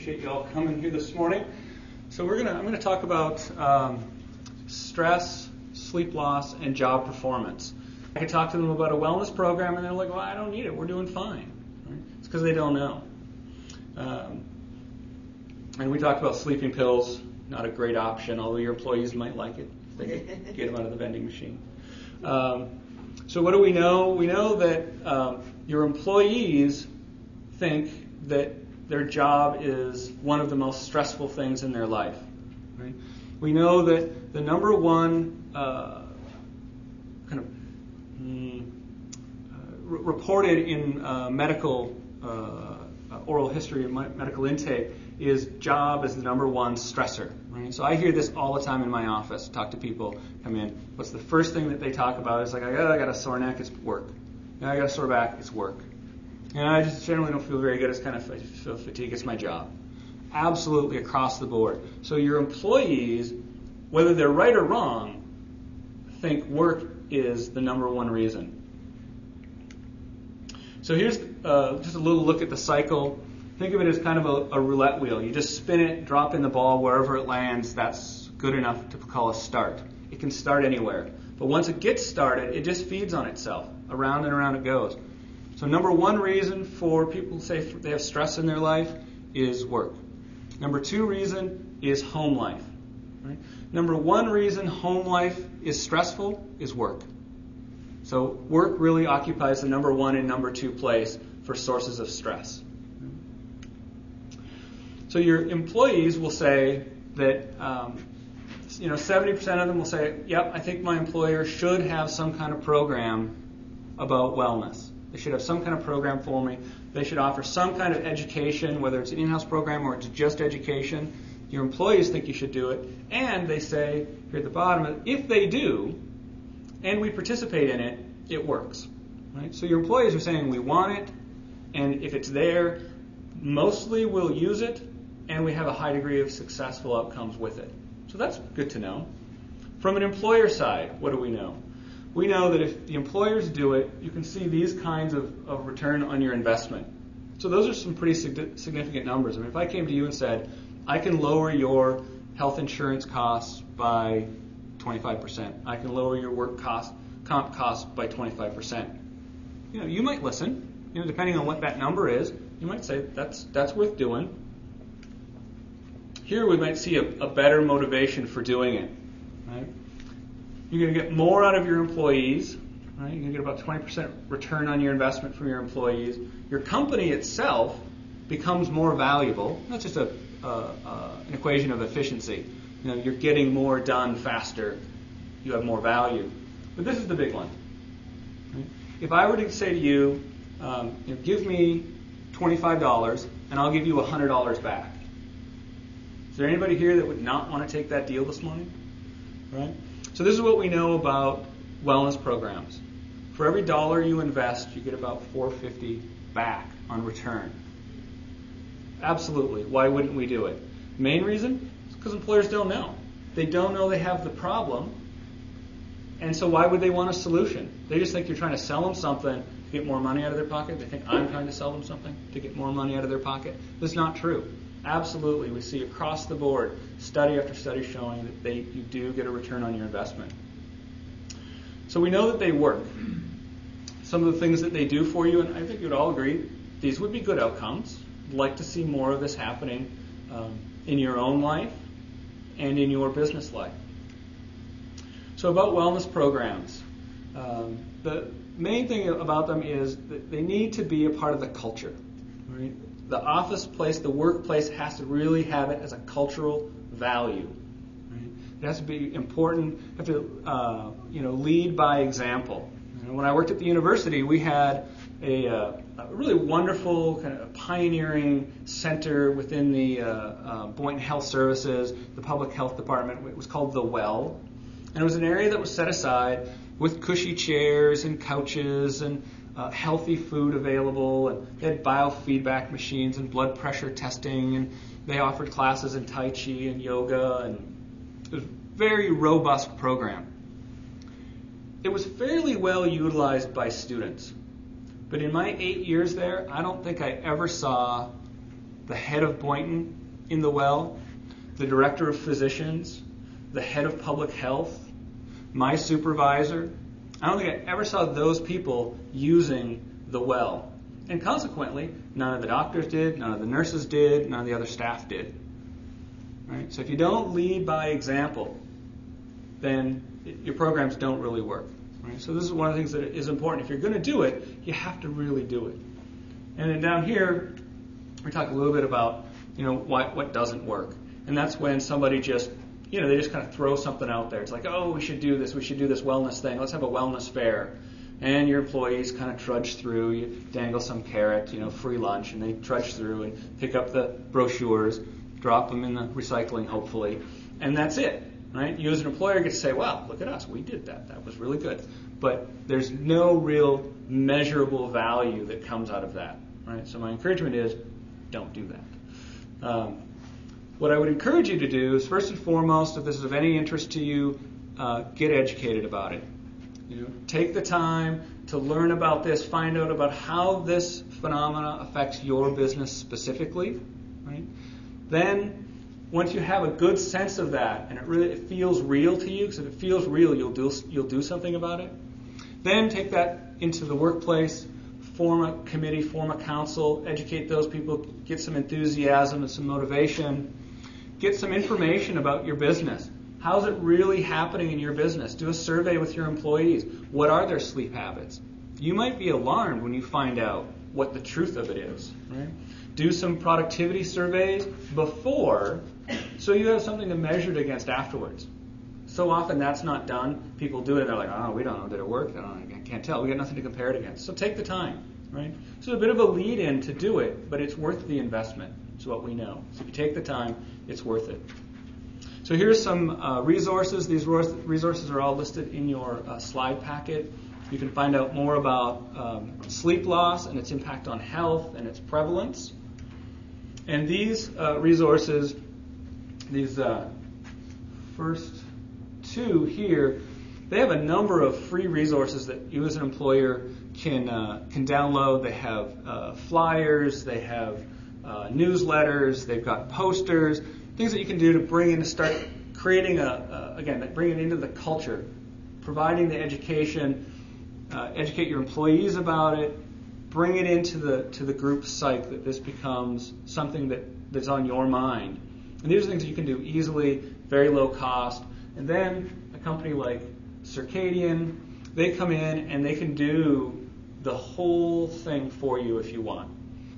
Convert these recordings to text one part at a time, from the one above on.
appreciate you all coming here this morning. So I'm gonna talk about stress, sleep loss, and job performance. I could talk to them about a wellness program, and they're like, "Well, I don't need it. We're doing fine." Right? It's because they don't know. And we talked about sleeping pills. Not a great option, although your employees might like it if they could get them out of the vending machine. So what do we know? We know that your employees think that their job is one of the most stressful things in their life. Right? We know that the number one reported in medical oral history and medical intake is job is the number one stressor. Right? So I hear this all the time in my office. Talk to people come in. What's the first thing that they talk about? It's like, I got a sore neck, it's work. I got a sore back, it's work. And I just generally don't feel very good. It's kind of feel fatigue. It's my job. Absolutely across the board. So your employees, whether they're right or wrong, think work is the number one reason. So here's just a little look at the cycle. Think of it as kind of a roulette wheel. You just spin it, drop in the ball, wherever it lands, that's good enough to call a start. It can start anywhere. But once it gets started, it just feeds on itself. Around and around it goes. So number one reason for people to say they have stress in their life is work. Number two reason is home life. Right? Number one reason home life is stressful is work. So work really occupies the number one and number two place for sources of stress. So your employees will say that 70% of them will say, yep, I think my employer should have some kind of program about wellness. They should have some kind of program for me. They should offer some kind of education, whether it's an in-house program or it's just education. Your employees think you should do it. And they say, here at the bottom, if they do, and we participate in it, it works. Right? So your employees are saying, we want it, and if it's there, mostly we'll use it, and we have a high degree of successful outcomes with it. So that's good to know. From an employer side, what do we know? We know that if the employers do it, you can see these kinds of return on your investment. So those are some pretty significant numbers. I mean, if I came to you and said, I can lower your health insurance costs by 25%. I can lower your comp costs by 25%. You might listen. Depending on what that number is, you might say that's worth doing. Here we might see a better motivation for doing it. Right? You're going to get more out of your employees. Right? You're going to get about 20% return on your investment from your employees. Your company itself becomes more valuable. That's just an equation of efficiency. You're getting more done faster. You have more value. But this is the big one. Right? If I were to say to you, give me $25 and I'll give you $100 back. Is there anybody here that would not want to take that deal this morning? Right? So this is what we know about wellness programs. For every dollar you invest, you get about $4.50 back on return. Absolutely. Why wouldn't we do it? Main reason is because employers don't know. They don't know they have the problem. And so why would they want a solution? They just think you're trying to sell them something to get more money out of their pocket. They think I'm trying to sell them something to get more money out of their pocket. That's not true. Absolutely, we see across the board, study after study showing that you do get a return on your investment. So we know that they work. Some of the things that they do for you, and I think you'd all agree, these would be good outcomes. I'd like to see more of this happening in your own life and in your business life. So about wellness programs, the main thing about them is that they need to be a part of the culture. Right? The office place, the workplace has to really have it as a cultural value. Right? It has to be important. You have to, lead by example. When I worked at the university, we had a really wonderful kind of pioneering center within the Boynton Health Services, the public health department. It was called The Well, and it was an area that was set aside with cushy chairs and couches and healthy food available, and they had biofeedback machines and blood pressure testing, and they offered classes in Tai Chi and yoga, and it was a very robust program. It was fairly well utilized by students, but in my 8 years there, I don't think I ever saw the head of Boynton in the well, the director of physicians, the head of public health, my supervisor. I don't think I ever saw those people using the well. And consequently, none of the doctors did, none of the nurses did, none of the other staff did. Right? So if you don't lead by example, then your programs don't really work. Right? So this is one of the things that is important. If you're going to do it, you have to really do it. And then down here, we talk a little bit about, what doesn't work. And that's when somebody just, they just kind of throw something out there. It's like, oh, we should do this wellness thing. Let's have a wellness fair. And your employees kind of trudge through. You dangle some carrot, free lunch, and they trudge through and pick up the brochures, drop them in the recycling, hopefully, and that's it. Right? You as an employer get to say, well, look at us, we did that. That was really good. But there's no real measurable value that comes out of that. Right? So my encouragement is, don't do that. What I would encourage you to do is, first and foremost, if this is of any interest to you, get educated about it. Take the time to learn about this, find out about how this phenomena affects your business specifically. Right? Then, once you have a good sense of that, and it feels real to you, because if it feels real, you'll do something about it. Then take that into the workplace, form a committee, form a council, educate those people, get some enthusiasm and some motivation, get some information about your business. How's it really happening in your business? Do a survey with your employees. What are their sleep habits? You might be alarmed when you find out what the truth of it is. Right? Do some productivity surveys before, so you have something to measure it against afterwards. So often that's not done. People do it and they're like, oh, we don't know, did it work? I can't tell. We got nothing to compare it against. So take the time. Right? So a bit of a lead-in to do it, but it's worth the investment. It's what we know. So if you take the time, it's worth it. So here's some resources. These resources are all listed in your slide packet. You can find out more about sleep loss and its impact on health and its prevalence. And these resources, these first two here, they have a number of free resources that you as an employer can download. They have flyers, they have newsletters, they've got posters, things that you can do to bring in, to start creating bring it into the culture, providing the education, educate your employees about it, bring it into the group psyche, that this becomes something that's on your mind. And these are things that you can do easily, very low cost. And then a company like Circadian, they come in and they can do the whole thing for you if you want.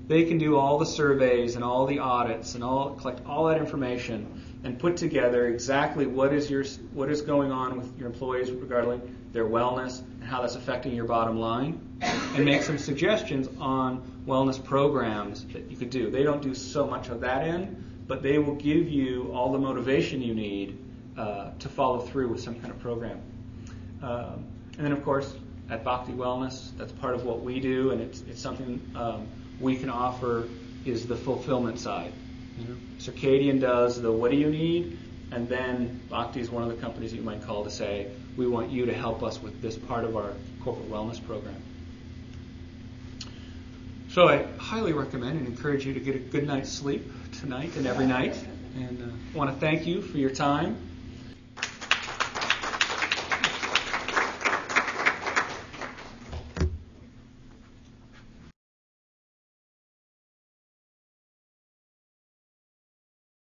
They can do all the surveys and all the audits and collect all that information and put together exactly what is going on with your employees regarding their wellness and how that's affecting your bottom line, and make some suggestions on wellness programs that you could do. They don't do so much of that end, but they will give you all the motivation you need to follow through with some kind of program. And then, of course, at Bhakti Wellness, that's part of what we do, and it's something we can offer, is the fulfillment side. Circadian does the what do you need, and then Bhakti is one of the companies that you might call to say, we want you to help us with this part of our corporate wellness program. So I highly recommend and encourage you to get a good night's sleep tonight and every night. And I want to thank you for your time.